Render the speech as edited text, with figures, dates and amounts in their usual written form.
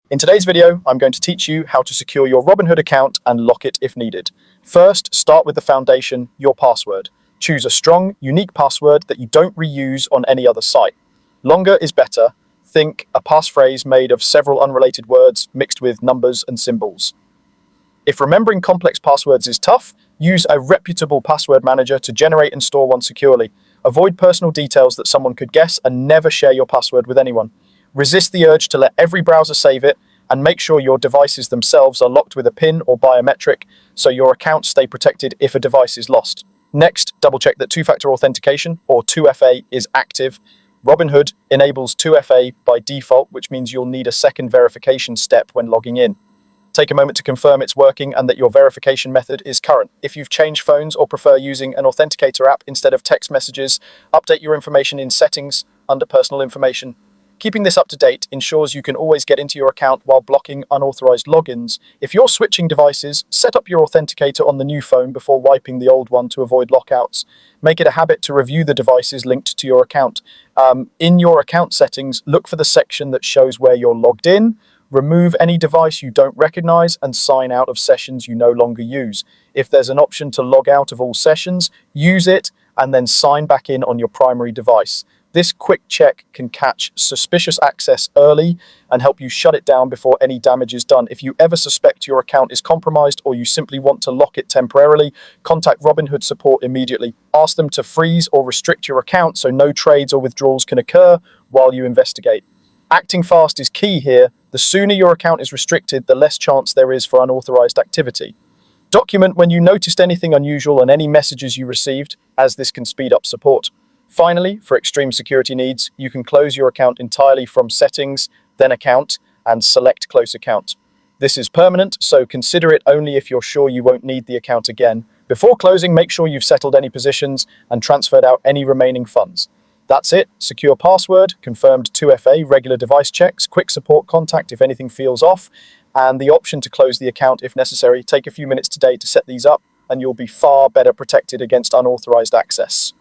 In today's video, I'm going to teach you how to secure your Robinhood account and lock it if needed. First, start with the foundation, your password. Choose a strong, unique password that you don't reuse on any other site. Longer is better. Think a passphrase made of several unrelated words mixed with numbers and symbols. If remembering complex passwords is tough, use a reputable password manager to generate and store one securely. Avoid personal details that someone could guess and never share your password with anyone. Resist the urge to let every browser save it, and make sure your devices themselves are locked with a PIN or biometric so your accounts stay protected if a device is lost. Next, double-check that two-factor authentication, or 2FA, is active. Robinhood enables 2FA by default, which means you'll need a second verification step when logging in. Take a moment to confirm it's working and that your verification method is current. If you've changed phones or prefer using an authenticator app instead of text messages, update your information in Settings under Personal Information. Keeping this up to date ensures you can always get into your account while blocking unauthorized logins. If you're switching devices, set up your authenticator on the new phone before wiping the old one to avoid lockouts. Make it a habit to review the devices linked to your account. In your account settings, look for the section that shows where you're logged in. Remove any device you don't recognize and sign out of sessions you no longer use. If there's an option to log out of all sessions, use it and then sign back in on your primary device. This quick check can catch suspicious access early and help you shut it down before any damage is done. If you ever suspect your account is compromised or you simply want to lock it temporarily, contact Robinhood support immediately. Ask them to freeze or restrict your account so no trades or withdrawals can occur while you investigate. Acting fast is key here. The sooner your account is restricted, the less chance there is for unauthorized activity. Document when you noticed anything unusual and any messages you received, as this can speed up support. Finally, for extreme security needs, you can close your account entirely from Settings, then Account, and select Close Account. This is permanent, so consider it only if you're sure you won't need the account again. Before closing, make sure you've settled any positions and transferred out any remaining funds. That's it. Secure password, confirmed 2FA, regular device checks, quick support contact if anything feels off, and the option to close the account if necessary. Take a few minutes today to set these up, and you'll be far better protected against unauthorized access.